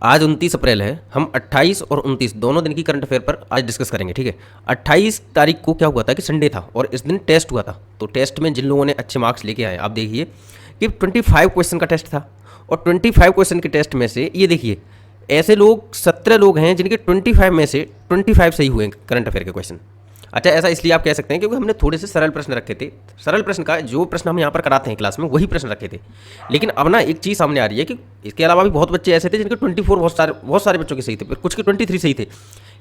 आज 29 अप्रैल है, हम 28 और 29 दोनों दिन की करंट अफेयर पर आज डिस्कस करेंगे, ठीक है। 28 तारीख को क्या हुआ था कि संडे था और इस दिन टेस्ट हुआ था। तो टेस्ट में जिन लोगों ने अच्छे मार्क्स लेके आए, आप देखिए कि 25 क्वेश्चन का टेस्ट था और 25 क्वेश्चन के टेस्ट में से ये देखिए ऐसे लोग 17 लोग हैं जिनके 25 में से 25 सही हुए करंट अफेयर के क्वेश्चन। अच्छा, ऐसा इसलिए आप कह सकते हैं क्योंकि हमने थोड़े से सरल प्रश्न रखे थे। सरल प्रश्न का जो प्रश्न हम यहाँ पर कराते हैं क्लास में वही प्रश्न रखे थे। लेकिन अब ना एक चीज़ सामने आ रही है कि इसके अलावा भी बहुत बच्चे ऐसे थे जिनके 24 बहुत सारे बच्चों के सही थे, फिर कुछ के 23 सही थे।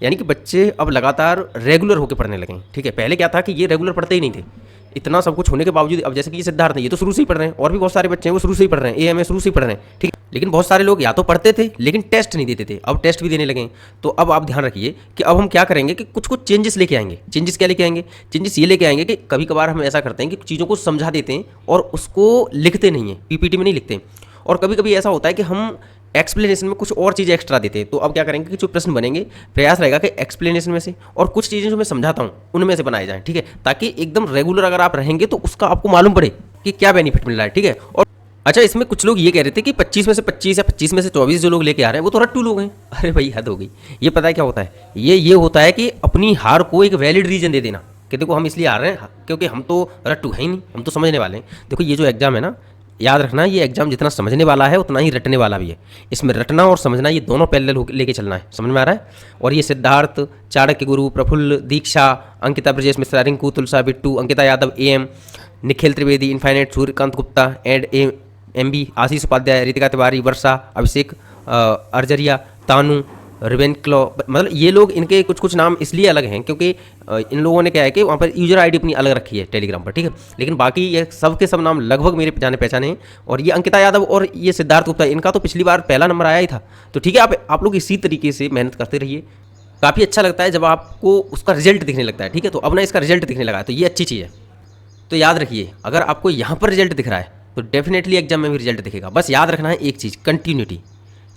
यानी कि बच्चे अब लगातार रेगुलर होकर पढ़ने लगे हैं, ठीक है। पहले क्या था कि ये रेगुलर पढ़ते ही नहीं थे। इतना सब कुछ होने के बावजूद अब जैसे कि ये सिद्धार्थ है, ये तो शुरू से ही पढ़ रहे हैं और भी बहुत सारे बच्चे हैं वो शुरू से ही पढ़ रहे हैं, एएमए शुरू से ही पढ़ रहे हैं, ठीक है। लेकिन बहुत सारे लोग या तो पढ़ते थे लेकिन टेस्ट नहीं देते थे, अब टेस्ट भी देने लगे हैं। तो अब आप ध्यान रखिए कि अब हम क्या करेंगे कि कुछ कुछ चेंजेस लेके आएंगे। चेंजेस क्या लेके आएंगे? चेंजेस ये लेके आएंगे कि कभी कभार हम ऐसा करते हैं कि चीज़ों को समझा देते हैं और उसको लिखते नहीं हैं, पीपीटी में नहीं लिखते हैं। और कभी कभी ऐसा होता है कि हम एक्सप्लेनेशन में कुछ और चीज़ें एक्स्ट्रा देते हैं। तो अब क्या करेंगे कि जो प्रश्न बनेंगे प्रयास रहेगा कि एक्सप्लेनेशन में से और कुछ चीज़ें जो मैं समझाता हूँ उनमें से बनाए जाएं, ठीक है। ताकि एकदम रेगुलर अगर आप रहेंगे तो उसका आपको मालूम पड़े कि क्या बेनिफिट मिल रहा है, ठीक है। और अच्छा, इसमें कुछ लोग ये कह रहे थे कि 25 में से 25 या 25 में से 24 जो लोग लेके आ रहे हैं वो तो रट्टू लोग हैं। अरे भाई हद हो गई। ये पता है क्या होता है? ये होता है कि अपनी हार को एक वैलिड रीजन दे देना कि देखो हम इसलिए हार रहे हैं क्योंकि हम तो रट्टू है ही नहीं, हम तो समझने वाले हैं। देखो ये जो एग्जाम है ना, याद रखना, ये एग्जाम जितना समझने वाला है उतना ही रटने वाला भी है। इसमें रटना और समझना ये दोनों पैरेलल लेके चलना है, समझ में आ रहा है। और ये Siddharth, Chanakya Guru, Prafull, Diksha, Ankita Brajesh Mishra, Rinku Tulsa, Bittu, Ankita Yadav, AM, Nikhil Trivedi, infinite, Suryakant Gupta and MB, Ashish Upadhyay, Ritika Tiwari, Varsha, Abhishek Arjaria, Tanu, Ravenclaw, मतलब ये लोग, इनके कुछ कुछ नाम इसलिए अलग हैं क्योंकि इन लोगों ने क्या है कि वहाँ पर यूजर आईडी अपनी अलग रखी है टेलीग्राम पर, ठीक है। लेकिन बाकी ये सब के सब नाम लगभग मेरे जाने पहचाने हैं। और ये अंकिता यादव और ये सिद्धार्थ गुप्ता, इनका तो पिछली बार पहला नंबर आया ही था। तो ठीक है, आप लोग इसी तरीके से मेहनत करते रहिए। काफ़ी अच्छा लगता है जब आपको उसका रिजल्ट दिखने लगता है, ठीक है। तो अब ना इसका रिजल्ट दिखने लगा है तो ये अच्छी चीज़ है। तो याद रखिए, अगर आपको यहाँ पर रिजल्ट दिख रहा है तो डेफिनेटली एग्जाम में भी रिजल्ट दिखेगा। बस याद रखना है एक चीज़,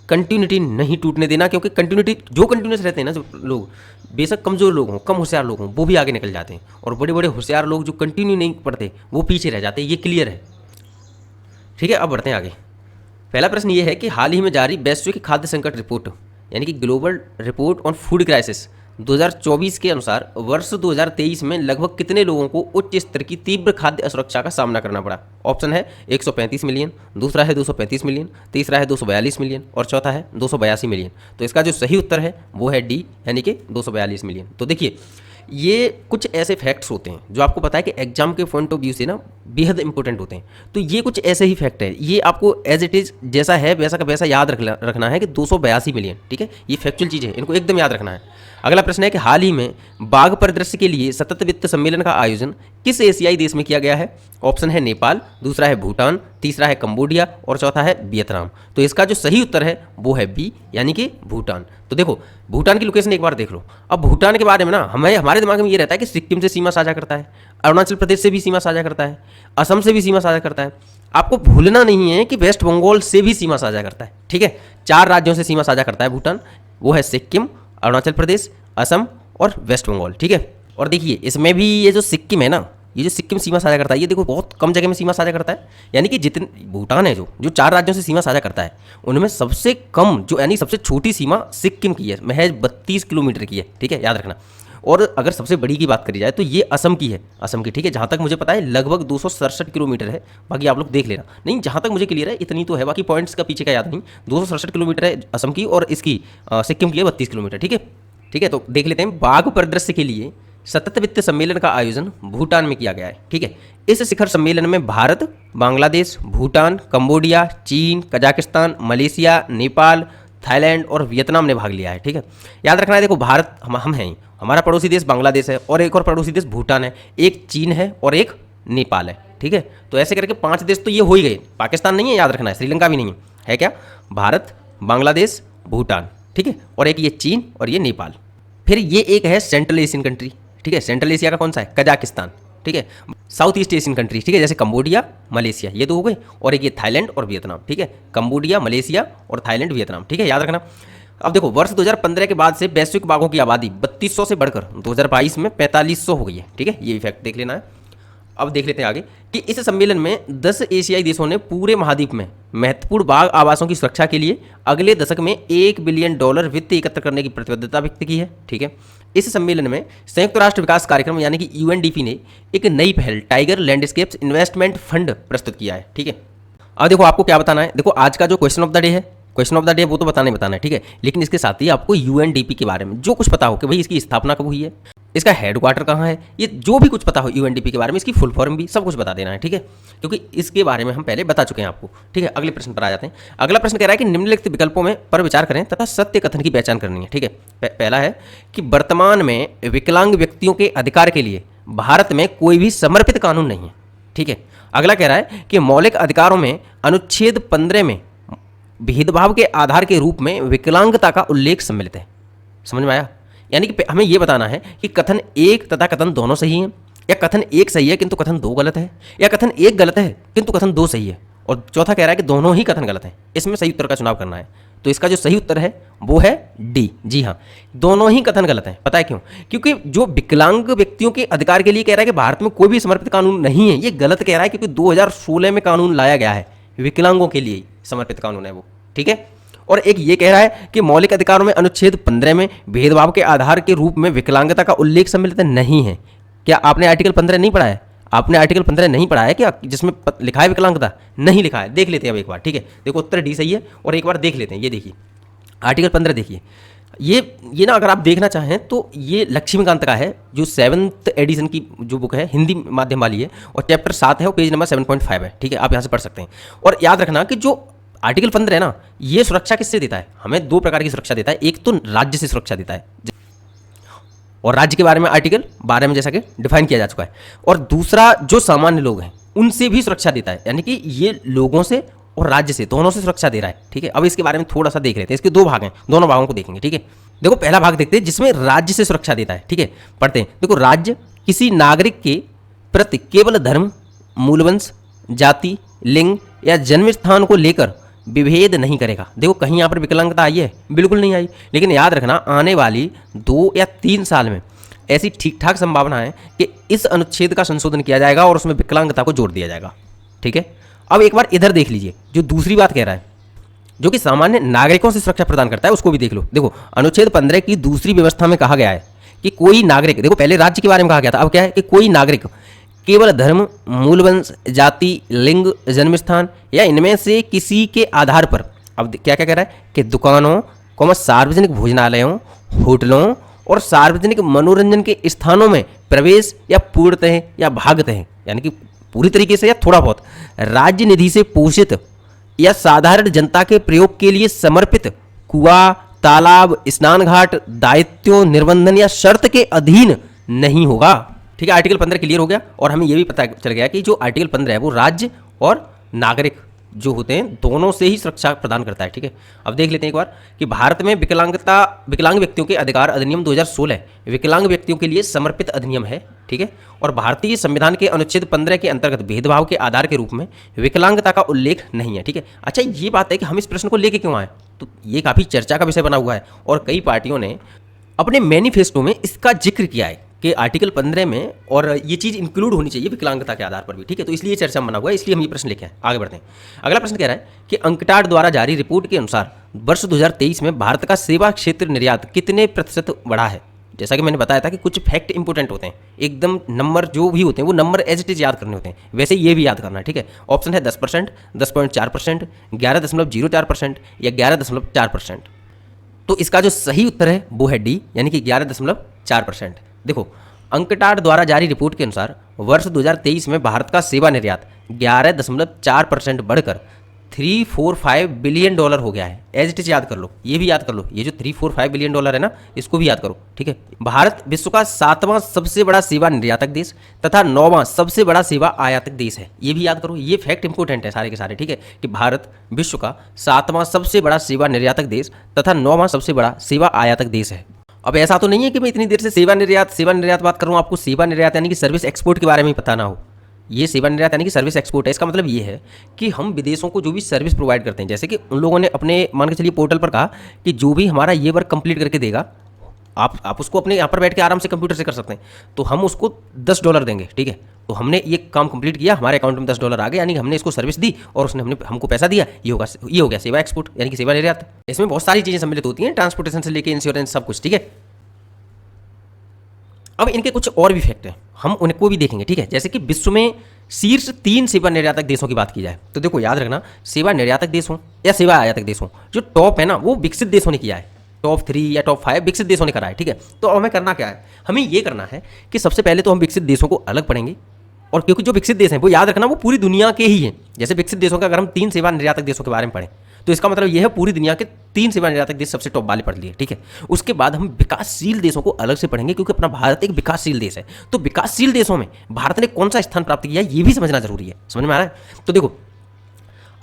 कंटिन्यूटी नहीं टूटने देना। क्योंकि कंटिन्यूटी, जो कंटिन्यूस रहते हैं ना जो लोग, बेशक कमज़ोर लोग हों, कम होशियार लोग हों, वो भी आगे निकल जाते हैं। और बड़े बड़े होशियार लोग जो कंटिन्यू नहीं पढ़ते वो पीछे रह जाते हैं, ये क्लियर है, ठीक है। अब बढ़ते हैं आगे। पहला प्रश्न ये है कि हाल ही में जारी वैश्विक खाद्य संकट रिपोर्ट यानी कि global report on food crisis 2024 के अनुसार वर्ष 2023 में लगभग कितने लोगों को उच्च स्तर की तीव्र खाद्य असुरक्षा का सामना करना पड़ा? ऑप्शन है 135 मिलियन, दूसरा है 235 मिलियन, तीसरा है 242 मिलियन और चौथा है 282 मिलियन। तो इसका जो सही उत्तर है वो है डी, यानी कि 242 मिलियन। तो देखिए, ये कुछ ऐसे फैक्ट्स होते हैं जो आपको पता है कि एग्जाम के पॉइंट ऑफ व्यू से ना बेहद इंपॉर्टेंट होते हैं। तो ये कुछ ऐसे ही फैक्ट है, ये आपको एज इट इज़ जैसा है वैसा का वैसा याद रखना है कि 282 मिलियन, ठीक है। ये फैक्चुअल चीज़ है, इनको एकदम याद रखना है। अगला प्रश्न है कि हाल ही में बाघ परिदृश्य के लिए सतत वित्त सम्मेलन का आयोजन किस एशियाई देश में किया गया है? ऑप्शन है नेपाल, दूसरा है भूटान, तीसरा है कंबोडिया और चौथा है वियतनाम। तो इसका जो सही उत्तर है वो है बी, यानी कि भूटान। तो देखो, भूटान की लोकेशन एक बार देख लो। अब भूटान के बारे में ना हमारे दिमाग में ये रहता है कि सिक्किम से सीमा साझा करता है, अरुणाचल प्रदेश से भी सीमा साझा करता है, असम से भी सीमा साझा करता है। आपको भूलना नहीं है कि वेस्ट बंगाल से भी सीमा साझा करता है, ठीक है। 4 राज्यों से सीमा साझा करता है भूटान, वो है सिक्किम, अरुणाचल प्रदेश, असम और वेस्ट बंगाल, ठीक है। और देखिए, इसमें भी ये जो सिक्किम है ना, ये जो सिक्किम सीमा साझा करता है, ये देखो बहुत कम जगह में सीमा साझा करता है। यानी कि जितने भूटान है जो 4 राज्यों से सीमा साझा करता है, उनमें सबसे कम जो यानी सबसे छोटी सीमा सिक्किम की है, महज 32 किलोमीटर की है, ठीक है, याद रखना। और अगर सबसे बड़ी की बात करी जाए तो ये असम की है, ठीक है। जहाँ तक मुझे पता है लगभग 267 किलोमीटर है, बाकी आप लोग देख लेना। नहीं, जहाँ तक मुझे क्लियर है इतनी तो है, बाकी पॉइंट्स का पीछे का याद नहीं। 267 किलोमीटर है असम की और इसकी सिक्किम की है 32 किलोमीटर, ठीक है। ठीक है, तो देख लेते हैं। बाघ परिदृश्य के लिए सतत वित्त सम्मेलन का आयोजन भूटान में किया गया है, ठीक है। इस शिखर सम्मेलन में भारत, बांग्लादेश, भूटान, कंबोडिया, चीन, कजाकिस्तान, मलेशिया, नेपाल, थाईलैंड और वियतनाम ने भाग लिया है, ठीक है। याद रखना है, देखो भारत हम हैं, हमारा पड़ोसी देश बांग्लादेश है और एक और पड़ोसी देश भूटान है, एक चीन है और एक नेपाल है, ठीक है। तो ऐसे करके 5 देश तो ये हो ही गए। पाकिस्तान नहीं है, याद रखना है, श्रीलंका भी नहीं है क्या? भारत, बांग्लादेश, भूटान, ठीक है, और एक ये चीन और ये नेपाल। फिर ये एक है सेंट्रल एशियन कंट्री, ठीक है। सेंट्रल एशिया का कौन सा है? कजाकिस्तान, ठीक है। साउथ ईस्ट एशियन कंट्री, ठीक है, जैसे कंबोडिया, मलेशिया, ये 2 हो गए। और एक ये थाईलैंड और वियतनाम, ठीक है। कंबोडिया, मलेशिया और थाईलैंड, वियतनाम, ठीक है, याद रखना। अब देखो, वर्ष 2015 के बाद से वैश्विक बाघों की आबादी 3200 से बढ़कर 2022 में 4500 हो गई है, ठीक है। ये इफेक्ट देख लेना है। अब देख लेते हैं आगे कि इस सम्मेलन में 10 एशियाई देशों ने पूरे महाद्वीप में महत्वपूर्ण बाघ आवासों की सुरक्षा के लिए अगले दशक में $1 बिलियन वित्त एकत्र करने की प्रतिबद्धता व्यक्त की है। ठीक है, इस सम्मेलन में संयुक्त राष्ट्र विकास कार्यक्रम यानी कि यूएनडीपी ने एक नई पहल टाइगर लैंडस्केप्स इन्वेस्टमेंट फंड प्रस्तुत किया है। ठीक है, अब देखो आपको क्या बताना है। देखो आज का जो क्वेश्चन ऑफ द डे है, क्वेश्चन ऑफ द डे वो तो बताना है। ठीक है, लेकिन इसके साथ ही आपको यूएनडीपी के बारे में जो कुछ पता हो कि भाई इसकी स्थापना कब हुई है, इसका हेडक्वार्टर कहाँ है, ये जो भी कुछ पता हो यूएनडीपी के बारे में, इसकी फुल फॉर्म भी सब कुछ बता देना है। ठीक है, क्योंकि इसके बारे में हम पहले बता चुके हैं आपको। ठीक है, अगले प्रश्न पर आ जाते हैं। अगला प्रश्न कह रहा है कि निम्नलिखित विकल्पों में पर विचार करें तथा सत्य कथन की पहचान करनी है। ठीक है, पहला है कि वर्तमान में विकलांग व्यक्तियों के अधिकार के लिए भारत में कोई भी समर्पित कानून नहीं है। ठीक है, अगला कह रहा है कि मौलिक अधिकारों में अनुच्छेद 15 में भेदभाव के आधार के रूप में विकलांगता का उल्लेख सम्मिलित है। समझ में आया? यानी कि हमें यह बताना है कि कथन 1 तथा कथन दोनों सही हैं, या कथन 1 सही है किंतु कथन 2 गलत है, या कथन 1 गलत है किंतु कथन 2 सही है, और चौथा कह रहा है कि दोनों ही कथन गलत हैं। इसमें सही उत्तर का चुनाव करना है। तो इसका जो सही उत्तर है वो है डी। जी हाँ, दोनों ही कथन गलत हैं। पता है क्यों? क्योंकि जो विकलांग व्यक्तियों के अधिकार के लिए कह रहा है कि भारत में कोई भी समर्पित कानून नहीं है, ये गलत कह रहा है, क्योंकि 2016 में कानून लाया गया है, विकलांगों के लिए समर्पित कानून है वो। ठीक है, और एक ये कह रहा है कि मौलिक अधिकारों में अनुच्छेद 15 में भेदभाव के आधार के रूप में विकलांगता का उल्लेख सम्मिलित नहीं है। क्या आपने आर्टिकल 15 नहीं पढ़ा है? आपने आर्टिकल 15 नहीं पढ़ा है क्या, जिसमें लिखा है विकलांगता? नहीं लिखा है। देख लेते हैं अब एक बार। ठीक है, देखो उत्तर डी सही है, और एक बार देख लेते हैं। ये देखिए आर्टिकल 15 देखिए, ये ना अगर आप देखना चाहें तो ये लक्ष्मीकांत का है, जो 7th एडिशन की जो बुक है, हिंदी माध्यम वाली है, और चैप्टर 7 है और पेज नंबर 7.5 है। ठीक है, आप यहाँ से पढ़ सकते हैं। और याद रखना कि जो आर्टिकल 15 है ना, ये सुरक्षा किससे देता है? हमें 2 प्रकार की सुरक्षा देता है। एक तो राज्य से सुरक्षा देता है, और राज्य के बारे में आर्टिकल 12 में जैसा कि डिफाइन किया जा चुका है। और दूसरा जो सामान्य लोग हैं उनसे भी सुरक्षा देता है, यानी कि ये लोगों से और राज्य से, दोनों से सुरक्षा दे रहा है। ठीक है, अब इसके बारे में थोड़ा सा देख लेते हैं। इसके 2 भाग हैं, दोनों भागों को देखेंगे। ठीक है, देखो पहला भाग देखते हैं जिसमें राज्य से सुरक्षा देता है। ठीक है, पढ़ते हैं। देखो, राज्य किसी नागरिक के प्रति केवल धर्म, मूलवंश, जाति, लिंग या जन्म स्थान को लेकर विभेद नहीं करेगा। देखो कहीं यहाँ पर विकलांगता आई है? बिल्कुल नहीं आई। लेकिन याद रखना, आने वाली 2 या 3 साल में ऐसी ठीक ठाक संभावना है कि इस अनुच्छेद का संशोधन किया जाएगा और उसमें विकलांगता को जोड़ दिया जाएगा। ठीक है, अब एक बार इधर देख लीजिए, जो दूसरी बात कह रहा है, जो कि सामान्य नागरिकों से सुरक्षा प्रदान करता है, उसको भी देख लो। देखो अनुच्छेद 15 की दूसरी व्यवस्था में कहा गया है कि कोई नागरिक, देखो पहले राज्य के बारे में कहा गया था, अब क्या है कि कोई नागरिक केवल धर्म, मूलवंश, जाति, लिंग, जन्मस्थान या इनमें से किसी के आधार पर, अब क्या क्या कह रहा है कि दुकानों, सार्वजनिक भोजनालयों, होटलों और सार्वजनिक मनोरंजन के स्थानों में प्रवेश या पूर्णतः या भागतः, यानी कि पूरी तरीके से या थोड़ा बहुत, राज्य निधि से पोषित या साधारण जनता के प्रयोग के लिए समर्पित कुआं, तालाब, स्नान घाट दायित्वों, निर्बंधन या शर्त के अधीन नहीं होगा। ठीक है, आर्टिकल 15 क्लियर हो गया। और हमें यह भी पता चल गया कि जो आर्टिकल 15 है वो राज्य और नागरिक जो होते हैं दोनों से ही सुरक्षा प्रदान करता है। ठीक है, अब देख लेते हैं एक बार कि भारत में विकलांग व्यक्तियों के अधिकार अधिनियम 2016 विकलांग व्यक्तियों के लिए समर्पित अधिनियम है। ठीक है, और भारतीय संविधान के अनुच्छेद 15 के अंतर्गत भेदभाव के आधार के रूप में विकलांगता का उल्लेख नहीं है। ठीक है, अच्छा ये बात है कि हम इस प्रश्न को लेके क्यों आए, तो ये काफ़ी चर्चा का विषय बना हुआ है और कई पार्टियों ने अपने मैनिफेस्टो में इसका जिक्र किया है कि आर्टिकल 15 में और ये चीज़ इंक्लूड होनी चाहिए विकलांगता के आधार पर भी। ठीक है, तो इसलिए चर्चा में बना हुआ है, इसलिए हम ये प्रश्न लेके आए। आगे बढ़ते हैं। अगला प्रश्न कह रहा है कि अंकटाड द्वारा जारी रिपोर्ट के अनुसार वर्ष 2023 में भारत का सेवा क्षेत्र निर्यात कितने प्रतिशत बढ़ा है? जैसा कि मैंने बताया था कि कुछ फैक्ट इंपॉर्टेंट होते हैं, एकदम नंबर जो भी होते हैं वो नंबर एज इट इज याद करने होते हैं, वैसे ये भी याद करना है। ठीक है, ऑप्शन है 10%, 10.4%, 11.04% या 11.4%। तो इसका जो सही उत्तर है वो है डी, यानी कि 11.4%। देखो अंकटाड द्वारा जारी रिपोर्ट के अनुसार वर्ष 2023 में भारत का सेवा निर्यात 11.4% बढ़कर $345 बिलियन हो गया है। एज इट इज याद कर लो, ये भी याद कर लो, ये जो $345 बिलियन है ना, इसको भी याद करो। ठीक है, भारत विश्व का 7वां सबसे बड़ा सेवा निर्यातक देश तथा 9वां सबसे बड़ा सेवा आयातक देश है। ये भी याद करो, ये फैक्ट इंपॉर्टेंट है सारे के सारे। ठीक है, कि भारत विश्व का 7वां सबसे बड़ा सेवा निर्यातक देश तथा 9वां सबसे बड़ा सेवा आयातक देश है। अब ऐसा तो नहीं है कि मैं इतनी देर से सेवा निर्यात बात कर रहा हूँ, आपको सेवा निर्यात यानी कि सर्विस एक्सपोर्ट के बारे में पता ना हो। ये सेवा निर्यात यानी कि सर्विस एक्सपोर्ट है। इसका मतलब ये है कि हम विदेशों को जो भी सर्विस प्रोवाइड करते हैं, जैसे कि उन लोगों ने अपने मान के चलिए पोर्टल पर कहा कि जो भी हमारा ये वर्क कंप्लीट करके देगा, आप उसको अपने यहाँ पर बैठ के आराम से कंप्यूटर से कर सकते हैं, तो हम उसको $10 देंगे। ठीक है, तो हमने ये काम कंप्लीट किया, हमारे अकाउंट में $10 आ गए, यानी कि हमने इसको सर्विस दी और उसने हमको पैसा दिया। ये हो गया सेवा एक्सपोर्ट, यानी कि सेवा निर्यात। इसमें बहुत सारी चीज़ें सम्मिलित होती हैं, ट्रांसपोर्टेशन से लेके इंश्योरेंस सब कुछ, ठीक है। अब इनके कुछ और भी फैक्ट हैं, हम उनको भी देखेंगे, ठीक है। जैसे कि विश्व में शीर्ष 3 सेवा निर्यातक देशों की बात की जाए तो देखो याद रखना, सेवा निर्यातक देश हो या सेवा आयातक देश हो, जो टॉप है ना वो विकसित देशों ने किया है, टॉप 3 या टॉप 5 विकसित देशों ने करा है, ठीक है। तो हमें करना क्या है, हमें ये करना है कि सबसे पहले तो हम विकसित देशों को अलग पढ़ेंगे, और क्योंकि जो विकसित देश हैं वो याद रखना वो पूरी दुनिया के ही हैं। जैसे विकसित देशों का अगर हम 3 सेवा निर्यातक देशों के बारे में पढ़ें तो इसका मतलब यह है पूरी दुनिया के 3 सेवा निर्यातक देश सबसे टॉप वाले पढ़ लिए, ठीक है। उसके बाद हम विकासशील देशों को अलग से पढ़ेंगे, क्योंकि अपना भारत एक विकासशील देश है। तो विकासशील देशों में भारत ने कौन सा स्थान प्राप्त किया है ये भी समझना जरूरी है, समझ में आ रहा है। तो देखो,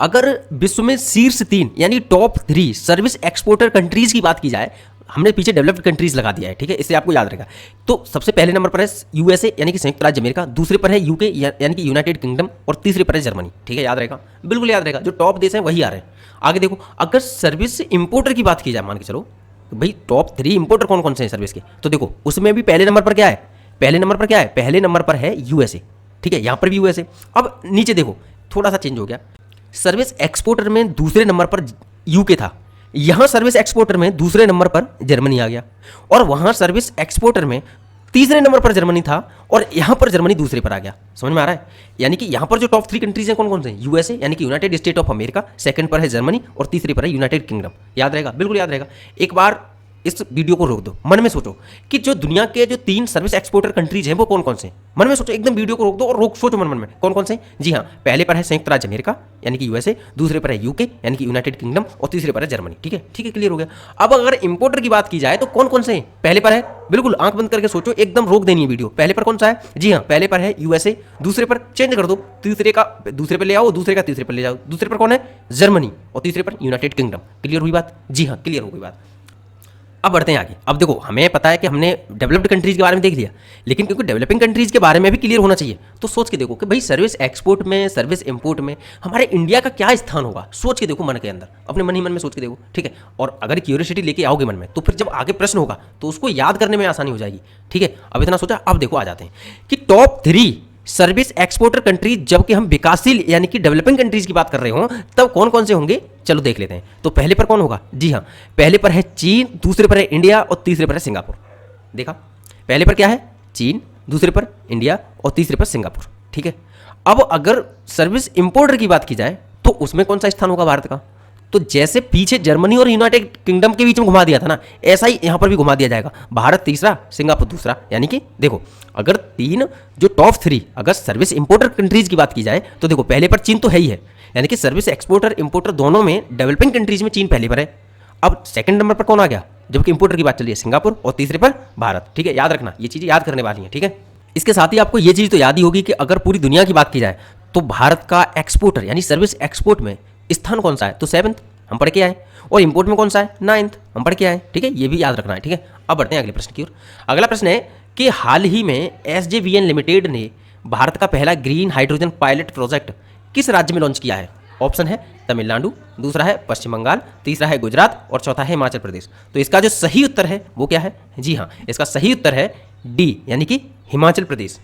अगर विश्व में शीर्ष 3 यानी टॉप 3 सर्विस एक्सपोर्टर कंट्रीज की बात की जाए, हमने पीछे डेवलप्ड कंट्रीज लगा दिया है, ठीक है, इससे आपको याद रहेगा। तो सबसे पहले नंबर पर है यूएसए यानी कि संयुक्त राज्य अमेरिका, दूसरे पर है यूके यानी कि यूनाइटेड किंगडम, और तीसरे पर है जर्मनी, ठीक है, याद रहेगा, बिल्कुल याद रहेगा। जो टॉप देश हैं वही आ रहे हैं। आगे देखो, अगर सर्विस इंपोर्टर की बात की जाए, मान के चलो तो भाई टॉप 3 इंपोर्टर कौन कौन से हैं सर्विस के, तो देखो उसमें भी पहले नंबर पर क्या है, पहले नंबर पर है यूएसए, ठीक है, यहाँ पर भी यूएसए। अब नीचे देखो थोड़ा सा चेंज हो गया, सर्विस एक्सपोर्टर में दूसरे नंबर पर यूके था, यहां सर्विस एक्सपोर्टर में दूसरे नंबर पर जर्मनी आ गया, और वहां सर्विस एक्सपोर्टर में तीसरे नंबर पर जर्मनी था और यहां पर जर्मनी दूसरे पर आ गया। समझ में आ रहा है, यानी कि यहां पर जो टॉप 3 कंट्रीज हैं कौन कौन से हैं, यूएसए यानी कि United state of America, second पर है जर्मनी और तीसरे पर है यूनाइटेड किंगडम। याद रहेगा, बिल्कुल याद रहेगा। एक बार इस वीडियो को रोक दो, मन में सोचो कि जो दुनिया के जो 3 सर्विस एक्सपोर्टर कंट्रीज हैं वो कौन कौन से हैं, मन में सोचो, एकदम वीडियो को रोक दो और सोचो मन में कौन कौन से। जी हाँ, पहले पर है संयुक्त राज्य अमेरिका यानी कि यूएसए, दूसरे पर है यूके यानी कि यूनाइटेड किंगडम, और तीसरे पर है जर्मनी, ठीक है, क्लियर हो गया। अब अगर इंपोर्टर की बात की जाए तो कौन कौन से हैं, पहले पर है, बिल्कुल आंख बंद करके सोचो, एकदम रोक देनी है वीडियो, पहले पर कौन सा है, जी हाँ, पहले पर है यूएसए, दूसरे पर चेंज कर दो, तीसरे का दूसरे पर ले आओ, दूसरे का तीसरे पर ले जाओ, दूसरे पर कौन है, जर्मनी, और तीसरे पर यूनाइटेड किंगडम। क्लियर हुई बात, जी हाँ, क्लियर हो गई बात। अब बढ़ते हैं आगे। अब देखो, हमें पता है कि हमने डेवलप्ड कंट्रीज के बारे में देख लिया, लेकिन क्योंकि डेवलपिंग कंट्रीज के बारे में भी क्लियर होना चाहिए, तो सोच के देखो कि भाई सर्विस एक्सपोर्ट में, सर्विस इंपोर्ट में हमारे इंडिया का क्या स्थान होगा। सोच के देखो मन के अंदर, अपने मन ही मन में सोच के देखो, ठीक है। और अगर क्यूरियोसिटी लेके आओगे मन में तो फिर जब आगे प्रश्न होगा तो उसको याद करने में आसानी हो जाएगी, ठीक है। अब इतना सोचा, अब देखो आ जाते हैं कि टॉप 3 सर्विस एक्सपोर्टर कंट्रीज, जबकि हम विकासशील यानी कि डेवलपिंग कंट्रीज की बात कर रहे हो, तब कौन कौन से होंगे, चलो देख लेते हैं। तो पहले पर कौन होगा, जी हाँ, पहले पर है चीन, दूसरे पर है इंडिया और तीसरे पर है सिंगापुर। देखा, पहले पर क्या है, चीन, दूसरे पर इंडिया और तीसरे पर सिंगापुर, ठीक है। अब अगर सर्विस इंपोर्टर की बात की जाए तो उसमें कौन सा स्थान होगा भारत का, तो जैसे पीछे जर्मनी और यूनाइटेड किंगडम के बीच में घुमा दिया था ना, ऐसा ही यहां पर भी घुमा दिया जाएगा, भारत तीसरा, सिंगापुर दूसरा। यानी कि देखो, अगर 3 जो टॉप 3 अगर सर्विस इंपोर्टर कंट्रीज की बात की जाए तो देखो पहले पर चीन तो है ही है, यानी कि सर्विस एक्सपोर्टर इंपोर्टर दोनों में डेवलपिंग कंट्रीज में चीन पहले पर है। अब सेकंड नंबर पर कौन आ गया, जबकि इंपोर्टर की बात चली है, सिंगापुर, और तीसरे पर भारत, ठीक है। याद रखना, ये चीजें याद करने वाली हैं, ठीक है। इसके साथ ही आपको ये चीज तो याद ही होगी कि अगर पूरी दुनिया की बात की जाए तो भारत का एक्सपोर्टर यानी सर्विस एक्सपोर्ट में स्थान कौन सा है, तो 7th हम पढ़ के आए, और इंपोर्ट में कौन सा है, 9th हम पढ़ के आए, ठीक है। ये भी याद रखना है, ठीक है। अब बढ़ते हैं अगले प्रश्न की ओर। अगला प्रश्न है कि हाल ही में SJVN लिमिटेड ने भारत का पहला ग्रीन हाइड्रोजन पायलट प्रोजेक्ट किस राज्य में लॉन्च किया है। ऑप्शन है तमिलनाडु, दूसरा है पश्चिम बंगाल, तीसरा है गुजरात और चौथा है हिमाचल प्रदेश। तो इसका जो सही उत्तर है वो क्या है, जी हाँ, इसका सही उत्तर है डी यानी कि हिमाचल प्रदेश,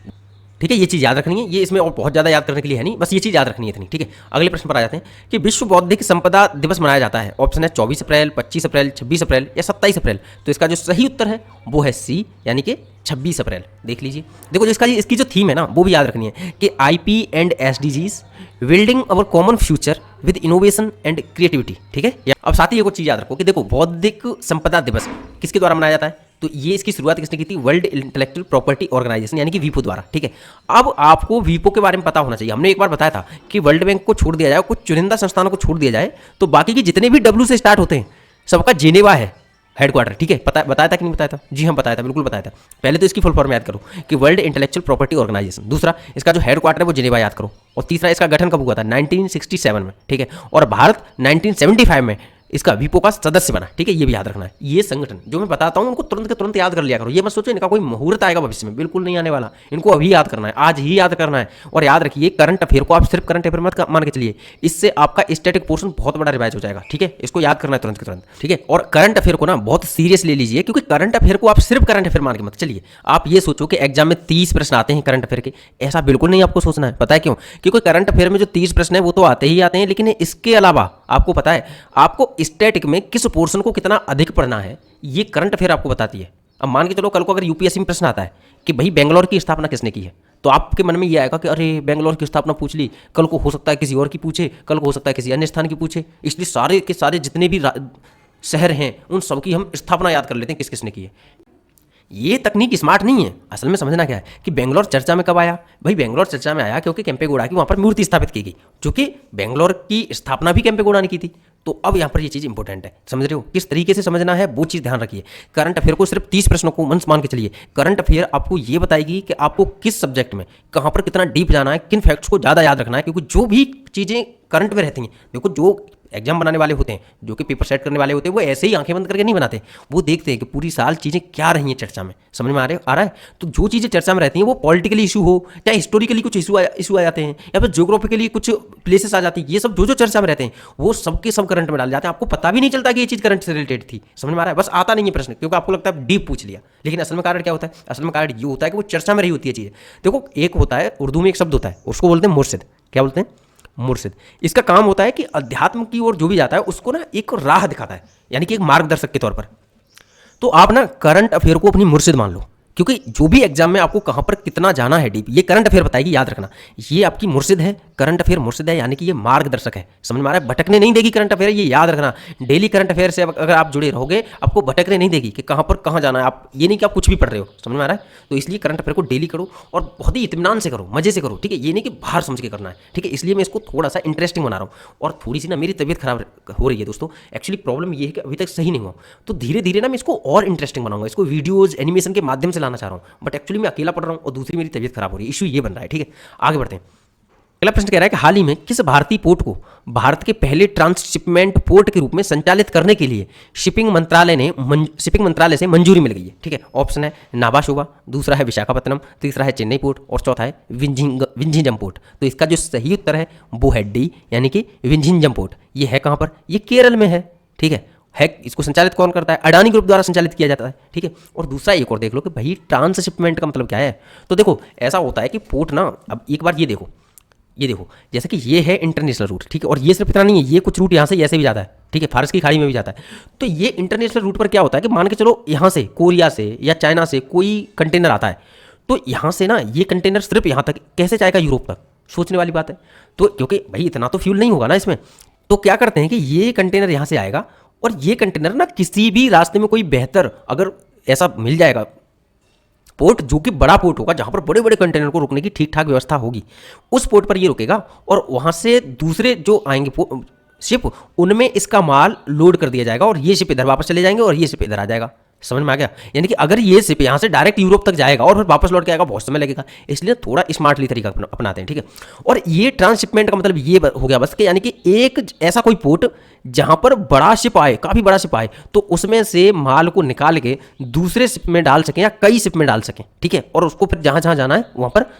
ठीक है। ये चीज़ याद रखनी है, ये इसमें और बहुत ज़्यादा याद करने के लिए है नहीं, बस ये चीज़ याद रखनी है इतनी, ठीक है। अगले प्रश्न पर आ जाते हैं कि विश्व बौद्धिक संपदा दिवस मनाया जाता है। ऑप्शन है 24 अप्रैल, 25 अप्रैल, 26 अप्रैल या 27 अप्रैल। तो इसका जो सही उत्तर है वो है सी यानी कि 26 अप्रैल। देख लीजिए, देखो इसकी जो थीम है ना वो भी याद रखनी है कि IP and SDGs building our common future with innovation and creativity, ठीक है। अब साथ ही एक चीज़ याद रखो कि देखो बौद्धिक संपदा दिवस किसके द्वारा मनाया जाता है, तो ये इसकी शुरुआत किसने की थी, वर्ल्ड इंटेलेक्चुअल प्रॉपर्टी ऑर्गेनाइजेशन यानी कि वीपो द्वारा, ठीक है। अब आपको वीपो के बारे में पता होना चाहिए, हमने एक बार बताया था कि वर्ल्ड बैंक को छोड़ दिया जाए, कुछ चुनिंदा संस्थानों को छोड़ दिया जाए, तो बाकी के जितने भी W से स्टार्ट होते हैं सबका जेनेवा है हेडक्वार्टर, ठीक है। बताया था कि नहीं बताया था, जी हाँ बताया था, बिल्कुल बताया था। पहले तो इसकी फुल फॉर्म याद करो कि वर्ल्ड इंटेलेक्चुअल प्रॉपर्टी ऑर्गेनाइजेशन, दूसरा इसका जो हेडक्वार्टर है वो जेनेवा याद करो, और तीसरा इसका गठन कब हुआ था, 1967 में, ठीक है। और भारत 1975 में इसका विपो का सदस्य बना, ठीक है, ये भी याद रखना है। ये संगठन जो मैं बताता हूँ उनको तुरंत के तुरंत याद कर लिया करो, ये मत सोचो इनका कोई मुहूर्त आएगा भविष्य में, बिल्कुल नहीं आने वाला, इनको अभी याद करना है, आज ही याद करना है। और याद रखिए करंट अफेयर को आप सिर्फ करंट अफेयर मत मान के चलिए, इससे आपका स्टैटिक पोर्शन बहुत बड़ा रिवाइज हो जाएगा, ठीक है, इसको याद करना है तुरंत के तुरंत, ठीक है। और करंट अफेयर को ना बहुत सीरियस ले लीजिए, क्योंकि करंट अफेयर को आप सिर्फ करंट अफेयर मान के मत चलिए। आप ये सोचो कि एग्जाम में 30 प्रश्न आते हैं करंट अफेयर के, ऐसा बिल्कुल नहीं आपको सोचना है। पता है क्यों? क्योंकि करंट अफेयर में जो 30 प्रश्न है वो तो आते ही आते हैं, लेकिन इसके अलावा आपको पता है आपको स्टैटिक में किस पोर्शन को कितना अधिक पढ़ना है, ये करंट अफेयर आपको बताती है। अब मान के चलो कल को अगर यूपीएससी में प्रश्न आता है कि भाई बेंगलोर की स्थापना किसने की है, तो आपके मन में ये आएगा कि अरे बेंगलोर की स्थापना पूछ ली, कल को हो सकता है किसी और की पूछे, कल को हो सकता है किसी अन्य स्थान की पूछे, इसलिए सारे के सारे जितने भी शहर हैं उन सबकी हम स्थापना याद कर लेते हैं किस किसने की है। ये तकनीक स्मार्ट नहीं है। असल में समझना क्या है कि बेंगलोर चर्चा में कब आया? भाई बेंगलोर चर्चा में आया क्योंकि केम्पेगौड़ा की वहाँ पर मूर्ति स्थापित की गई, जो कि बेंगलोर की स्थापना भी केम्पेगौड़ा ने की थी। तो अब यहाँ पर ये चीज़ इंपॉर्टेंट है, समझ रहे हो? किस तरीके से समझना है वो चीज़ ध्यान रखिए। करंट अफेयर को सिर्फ 30 प्रश्नों को मंच मान के चलिए। करंट अफेयर आपको ये बताएगी कि आपको किस सब्जेक्ट में कहाँ पर कितना डीप जाना है, किन फैक्ट्स को ज़्यादा याद रखना है, क्योंकि जो भी चीज़ें करंट में रहती हैं, देखो जो एग्जाम बनाने वाले होते हैं, जो कि पेपर सेट करने वाले होते हैं, वो ऐसे ही आंखें बंद करके नहीं बनाते, वो देखते हैं कि पूरी साल चीज़ें क्या रही हैं चर्चा में, समझ में आ रहा है। तो जो चीज़ें चर्चा में रहती हैं वो पॉलिटिकली इशू हो या हिस्टोरिकली कुछ इशू आ जाते हैं या फिर ज्योग्राफिकली कुछ प्लेसेस आ जाती हैं, ये सब जो चर्चा में रहते हैं वो सबके सब करंट में डाल जाते हैं। आपको पता भी नहीं चलता कि ये चीज़ करंट से रिलेटेड थी, समझ में आ रहा है। बस आता नहीं है प्रश्न, क्योंकि आपको लगता है डीप पूछ लिया, लेकिन असल में कारण क्या होता है? असल में कारण ये होता है कि वो चर्चा में रही होती है चीज़ें। देखो एक होता है, उर्दू में एक शब्द होता है, उसको बोलते हैं मुर्शिद। क्या बोलते हैं? मुर्शिद। इसका काम होता है कि अध्यात्म की ओर जो भी जाता है उसको ना एक राह दिखाता है, यानी कि एक मार्गदर्शक के तौर पर। तो आप ना करंट अफेयर को अपनी मुर्शिद मान लो, क्योंकि जो भी एग्जाम में आपको कहाँ पर कितना जाना है डीप, ये करंट अफेयर बताएगी, याद रखना। ये आपकी मुर्शिद है, करंट अफेयर मुर्शिद है, यानी कि ये मार्गदर्शक है, समझ में आ रहा है? भटकने नहीं देगी करंट अफेयर, ये याद रखना। डेली करंट अफेयर से अगर आप जुड़े रहोगे आपको भटकने नहीं देगी कि कहाँ पर कहाँ जाना है। आप ये नहीं कि आप कुछ भी पढ़ रहे हो, समझ में आ रहा है? तो इसलिए करंट अफेयर को डेली करो और बहुत ही इत्मीनान से करो, मजे से करो, ठीक है? ये नहीं कि बाहर समझ के करना है, ठीक है? इसलिए मैं इसको थोड़ा सा इंटरेस्टिंग बना रहा हूँ। और थोड़ी सी ना मेरी तबीयत खराब हो रही है दोस्तों, एक्चुअली प्रॉब्लम ये है कि अभी तक सही नहीं हुआ, तो धीरे धीरे ना मैं इसको और इंटरेस्टिंग बनाऊंगा, इसको वीडियोज एनिमेशन के माध्यम से लाना चाह रहा हूँ, बट एक्चुअली मैं अकेला पढ़ रहा हूँ और दूसरी मेरी तबीयत खराब हो रही है, इशू ये बन रहा है, ठीक है? आगे बढ़ते हैं। अगला प्रश्न कह रहा है कि हाल ही में किस भारतीय पोर्ट को भारत के पहले ट्रांसशिपमेंट पोर्ट के रूप में संचालित करने के लिए शिपिंग मंत्रालय से मंजूरी मिल गई है, ठीक है? ऑप्शन है नाबाशोबा, दूसरा है विशाखापत्तनम, तीसरा है चेन्नई पोर्ट और चौथा है विंझिंजम पोर्ट। तो इसका जो सही उत्तर है वो है डी, यानी कि विंझिंजम पोर्ट। ये है कहाँ पर? ये केरल में है, ठीक है? इसको संचालित कौन करता है? अडानी ग्रुप द्वारा संचालित किया जाता है, ठीक है? और दूसरा एक और देख लो कि भाई ट्रांसशिपमेंट का मतलब क्या है। तो देखो ऐसा होता है कि पोर्ट ना, अब एक बार ये देखो जैसे कि ये है इंटरनेशनल रूट, ठीक है? और ये सिर्फ इतना नहीं है, ये कुछ रूट यहाँ से ऐसे भी जाता है, ठीक है? फारस की खाड़ी में भी जाता है। तो ये इंटरनेशनल रूट पर क्या होता है कि मान के चलो यहाँ से कोरिया से या चाइना से कोई कंटेनर आता है, तो यहाँ से ना ये कंटेनर सिर्फ यहाँ तक कैसे जाएगा? यूरोप तक। सोचने वाली बात है। तो क्योंकि भाई इतना तो फ्यूल नहीं होगा ना इसमें, तो क्या करते हैं कि ये कंटेनर यहाँ से आएगा और ये कंटेनर ना किसी भी रास्ते में कोई बेहतर अगर ऐसा मिल जाएगा पोर्ट, जो कि बड़ा पोर्ट होगा जहां पर बड़े बड़े कंटेनर को रुकने की ठीक ठाक व्यवस्था होगी, उस पोर्ट पर ये रुकेगा और वहां से दूसरे जो आएंगे शिप, उनमें इसका माल लोड कर दिया जाएगा और ये शिप इधर वापस चले जाएंगे और ये शिप इधर आ जाएगा। समझ में आ गया? यानी कि अगर ये शिप यहाँ से डायरेक्ट यूरोप तक जाएगा और फिर वापस लौट के आएगा, बहुत समय लगेगा, इसलिए थोड़ा स्मार्टली तरीका अपनाते हैं, ठीक है? और ये ट्रांसशिपमेंट का मतलब ये हो गया बस कि यानी कि एक ऐसा कोई पोर्ट जहां पर बड़ा शिप आए, काफ़ी बड़ा शिप आए, तो उसमें से माल को निकाल के दूसरे शिप में डाल सकें या कई शिप में डाल सकें, ठीक है? और उसको फिर जहां जहां जाना है वहां पर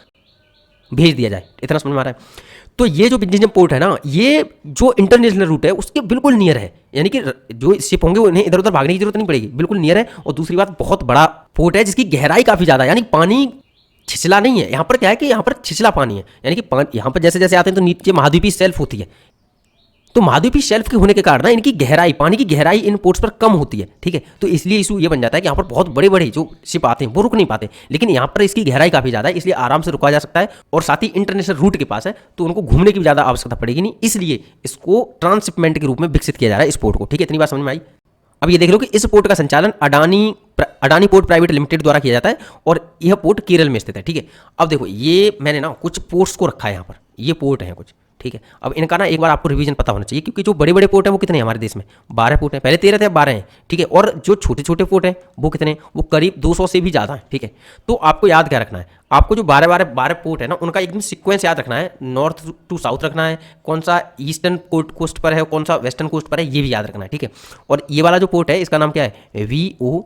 भेज दिया जाए। इतना समझ में आ रहा है? तो ये जो विंझिंजम पोर्ट है ना, ये जो इंटरनेशनल रूट है उसके बिल्कुल नियर है, यानी कि जो शिप होंगे उन्हें इधर उधर भागने की जरूरत नहीं पड़ेगी, बिल्कुल नियर है। और दूसरी बात, बहुत बड़ा पोर्ट है जिसकी गहराई काफ़ी ज़्यादा, यानी पानी छिछला नहीं है। यहाँ पर क्या है कि यहाँ पर छिछला पानी है, यानी कि यहाँ पर जैसे जैसे आते हैं तो नीचे महाद्वीपीय शेल्फ होती है, तो महाद्वीपीय शेल्फ के होने के कारण ना इनकी गहराई, पानी की गहराई इन पोर्ट्स पर कम होती है, ठीक है? तो इसलिए इशू ये बन जाता है कि यहाँ पर बहुत बड़े बड़े जो शिप आते हैं वो रुक नहीं पाते, लेकिन यहाँ पर इसकी गहराई काफ़ी ज़्यादा है, इसलिए आराम से रुका जा सकता है और साथ ही इंटरनेशनल रूट के पास है, तो उनको घूमने की भी ज़्यादा आवश्यकता पड़ेगी नहीं, इसलिए इसको ट्रांसशिपमेंट के रूप में विकसित किया जा रहा है इस पोर्ट को, ठीक है? इतनी बात समझ में आई? अब ये देख लो कि इस पोर्ट का संचालन अडानी पोर्ट प्राइवेट लिमिटेड द्वारा किया जाता है और यह पोर्ट केरल में स्थित है, ठीक है? अब देखो ये मैंने ना कुछ पोर्ट्स को रखा है यहाँ पर, ये पोर्ट हैं कुछ, ठीक है। अब इनका ना एक बार आपको रिवीजन पता होना चाहिए, क्योंकि जो बड़े बड़े पोर्ट हैं वो कितने हैं हमारे देश में, 12 पोर्ट हैं। पहले 13 थे, अब 12 हैं, ठीक है। और जो छोटे छोटे पोर्ट हैं वो कितने हैं, वो करीब 200 से भी ज़्यादा हैं, ठीक है। तो आपको याद क्या रखना है, आपको जो 12 पोर्ट है ना उनका एकदम सीक्वेंस याद रखना है, नॉर्थ टू साउथ रखना है, कौन सा ईस्टर्न कोस्ट पर है, कौन सा वेस्टर्न कोस्ट पर है, ये भी याद रखना है, ठीक है। और ये वाला जो पोर्ट है इसका नाम क्या है, VO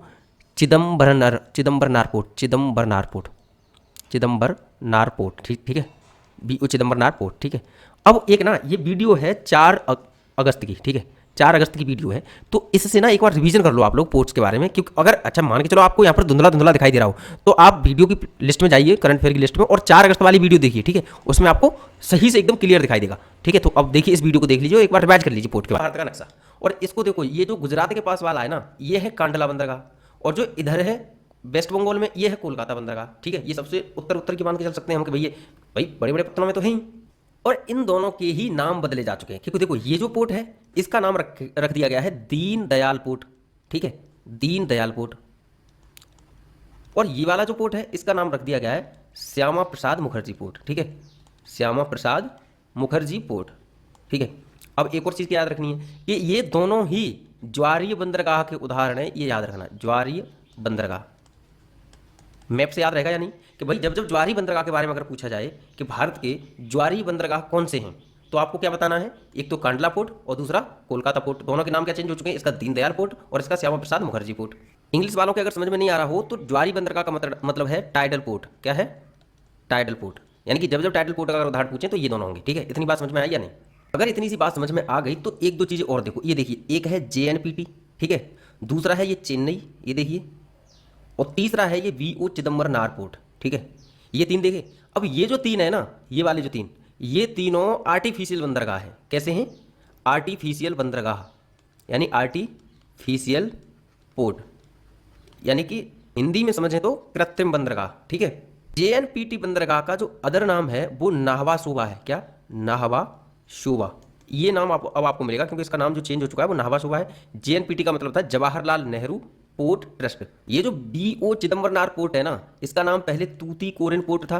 चिदम्बरनार पोर्ट, ठीक है। VO चिदम्बरनार पोर्ट, ठीक है। अब एक ना ये वीडियो है 4 अगस्त की, ठीक है, 4 अगस्त की वीडियो है। तो इससे ना एक बार रिवीजन कर लो आप लोग पोर्ट्स के बारे में, क्योंकि अगर अच्छा मान के चलो आपको यहाँ पर धुंधला धुंधला दिखाई दे रहा हो तो आप वीडियो की लिस्ट में जाइए, करंट अफेयर की लिस्ट में, और 4 अगस्त वाली वीडियो देखिए, ठीक है। उसमें आपको सही से एकदम क्लियर दिखाई देगा, ठीक है। तो अब देखिए इस वीडियो को देख लीजिए, एक बार रिवाइज कर लीजिए पोर्ट के भारत का नक्शा। और इसको देखो, ये जो गुजरात के पास वाला है ना, ये है कांडला बंदरगाह, और जो इधर है वेस्ट बंगाल में ये है कोलकाता बंदरगाह, ठीक है। ये सबसे उत्तर की मान के चल सकते हैं हम कि भैया भाई बड़े बड़े पत्तनों में तो है ही। और इन दोनों के ही नाम बदले जा चुके हैं, क्योंकि देखो ये जो पोर्ट है इसका नाम रख दिया गया है दीन दयाल पोर्ट, ठीक है, दीन दयाल पोर्ट। और ये वाला जो पोर्ट है इसका नाम रख दिया गया है श्यामा प्रसाद मुखर्जी पोर्ट, ठीक है, श्यामा प्रसाद मुखर्जी पोर्ट, ठीक है। अब एक और चीज़ की याद रखनी है कि ये दोनों ही ज्वारीय बंदरगाह के उदाहरण है, ये याद रखना, ज्वारीय बंदरगाह। मैप से याद रहेगा या नहीं कि भाई जब जब ज्वारीय बंदरगाह के बारे में अगर पूछा जाए कि भारत के ज्वारीय बंदरगाह कौन से हैं, तो आपको क्या बताना है, एक तो कांडला पोर्ट और दूसरा कोलकाता पोर्ट। दोनों के नाम क्या चेंज हो चुके हैं, इसका दीनदयाल पोर्ट और इसका श्यामा प्रसाद मुखर्जी पोर्ट। इंग्लिश वालों के अगर समझ में नहीं आ रहा हो तो ज्वारीय बंदरगाह का मतलब है टाइडल पोर्ट। क्या है, टाइडल पोर्ट, यानी कि जब जब टाइडल पोर्ट का अगर उदाहरण पूछें तो ये दोनों होंगे, ठीक है। इतनी बात समझ में आई या नहीं? अगर इतनी सी बात समझ में आ गई तो एक दो चीज़ें और देखो, ये देखिए, एक है JNPT, ठीक है, दूसरा है ये चेन्नई, ये देखिए, और तीसरा है ये VO चिदम्बरनार पोर्ट, ठीक है। ये 3 देखे। अब ये जो 3 है ना, ये वाले जो 3, ये तीनों आर्टिफिशियल बंदरगाह है। कैसे हैं, आर्टिफिशियल बंदरगाह, यानी आर्टिफिशियल पोर्ट, यानी कि हिंदी में समझें तो कृत्रिम बंदरगाह, ठीक है। JNPT बंदरगाह का जो अदर नाम है वो नाहवा शोभा है। क्या, नाहवा शोभा, ये नाम अब आपको मिलेगा, क्योंकि इसका नाम जो चेंज हो चुका है वो नाहवा शोभा है। JNPT का मतलब था जवाहरलाल नेहरू पोर्ट ट्रस्ट। ये जो VO चिदम्बरनार पोर्ट है ना, इसका नाम पहले तूतीकोरिन पोर्ट था,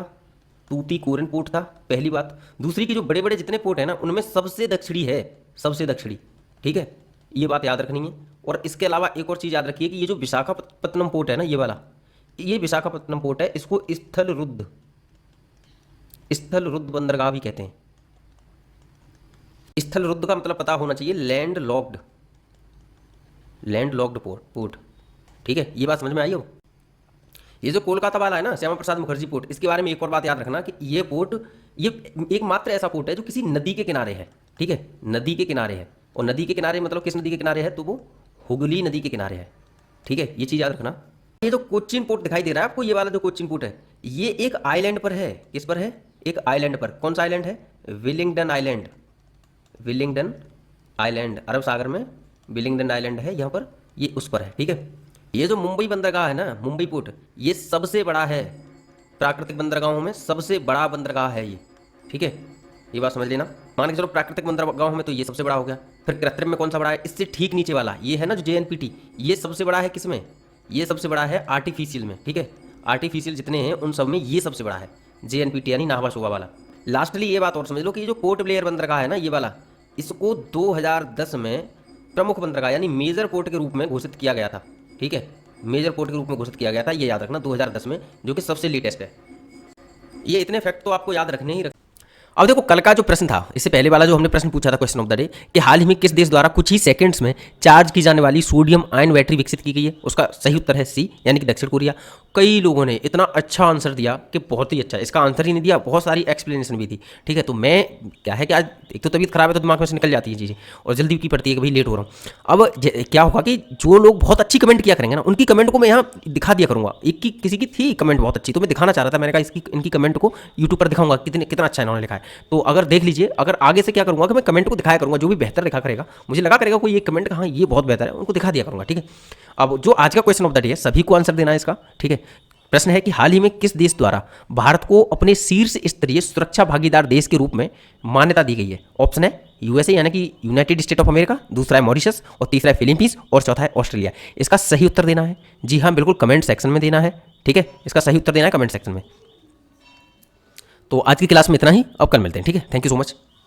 तूतीकोरिन पोर्ट था, पहली बात। दूसरी की जो बड़े बड़े जितने पोर्ट है ना उनमें सबसे दक्षिणी है, सबसे दक्षिणी, ठीक है, ये बात याद रखनी है। और इसके अलावा एक और चीज़ याद रखिए कि ये जो विशाखापत्तनम पोर्ट है ना, ये वाला, ये विशाखापत्तनम पोर्ट है, इसको स्थल रुद्ध बंदरगाह भी कहते हैं। स्थल रुद्ध का मतलब पता होना चाहिए लैंड लॉक्ड पोर्ट, ठीक है। ये बात समझ में आई हो? ये जो कोलकाता वाला है ना, श्यामा प्रसाद मुखर्जी पोर्ट, इसके बारे में एक और बात याद रखना कि ये पोर्ट, ये एकमात्र ऐसा पोर्ट है जो किसी नदी के किनारे है, ठीक है, नदी के किनारे है। और नदी के किनारे मतलब किस नदी के किनारे है, तो वो हुगली नदी के किनारे है, ठीक है, ये चीज़ याद रखना। ये जो कोच्चिन पोर्ट दिखाई दे रहा है आपको, ये वाला जो कोच्चिन पोर्ट है, ये एक आइलैंड पर है। किस पर है, एक आइलैंड पर। कौन सा आइलैंड है, विलिंगडन आइलैंड, अरब सागर में विलिंगडन आइलैंड है यहाँ पर, ये उस पर है, ठीक है। ये जो मुंबई बंदरगाह है ना, मुंबई पोर्ट, ये सबसे बड़ा है, प्राकृतिक बंदरगाहों में सबसे बड़ा बंदरगाह है ये, ठीक है, ये बात समझ लेना। मान के चलो प्राकृतिक बंदरगाहों में तो ये सबसे बड़ा हो गया। फिर कृत्रिम में कौन सा बड़ा है, इससे ठीक नीचे वाला ये है ना जो JNPT, ये सबसे बड़ा है किसमें, ये सबसे बड़ा है आर्टिफिशियल में, ठीक है। आर्टिफिशियल जितने हैं उन सब में ये सबसे बड़ा है JNPT, यानी नाहवा शोभा वाला। लास्टली ये बात और समझ लो कि ये जो पोर्ट ब्लेयर बंदरगाह है ना, ये वाला, इसको 2010 में प्रमुख बंदरगाह यानी मेजर पोर्ट के रूप में घोषित किया गया था, ठीक है, मेजर पोर्ट के रूप में घोषित किया गया था, ये याद रखना 2010 में, जो कि सबसे लेटेस्ट है। ये इतने फैक्ट तो आपको याद रखने ही अब देखो कल का जो प्रश्न था, इससे पहले वाला जो हमने प्रश्न पूछा था, क्वेश्चन ऑफ द डे, कि हाल ही में किस देश द्वारा कुछ ही सेकंड्स में चार्ज की जाने वाली सोडियम आयन बैटरी विकसित की गई है, उसका सही उत्तर है सी, यानी कि दक्षिण कोरिया। कई लोगों ने इतना अच्छा आंसर दिया कि बहुत ही अच्छा, इसका आंसर ही नहीं दिया, बहुत सारी एक्सप्लेनेशन भी थी, ठीक है। तो मैं क्या है कि आज एक तो तबीयत खराब है तो दिमाग में से निकल जाती है चीज़ें, और जल्दी की पड़ती है कि भाई लेट हो रहा हूँ। अब क्या होगा कि जो लोग बहुत अच्छी कमेंट किया करेंगे ना, उनकी कमेंट को मैं यहाँ दिखा दिया करूँगा। एक की किसी की थी कमेंट बहुत अच्छी, तो मैं दिखाना चाह रहा था, मैंने कहा इनकी कमेंट को यूट्यूब पर दिखाऊंगा कितना अच्छा इन्होंने लिखा है। तो अगर देख लीजिए, अगर आगे से क्या करूँगा कि मैं कमेंट को दिखाया करूँगा, जो भी बेहतर लिखा करेगा, मुझे लगा करेगा कोई ये कमेंट हाँ ये बहुत बेहतर है, उनको दिखा दिया करूँगा, ठीक है। अब जो आज का क्वेश्चन ऑफ द डे है, सभी को आंसर देना है इसका, ठीक है। प्रश्न है कि हाल ही में किस देश द्वारा भारत को अपने शीर्ष स्तरीय सुरक्षा भागीदार देश के रूप में मान्यता दी गई है? ऑप्शन है USA यानी कि यूनाइटेड स्टेट ऑफ अमेरिका, दूसरा है मॉरिशस, और तीसरा है फिलीपींस, और चौथा है ऑस्ट्रेलिया। इसका सही उत्तर देना है, जी हाँ बिल्कुल, कमेंट सेक्शन में देना है, ठीक है, इसका सही उत्तर देना है कमेंट सेक्शन में। तो आज की क्लास में इतना ही, अब कल मिलते हैं, ठीक है। Thank you so much.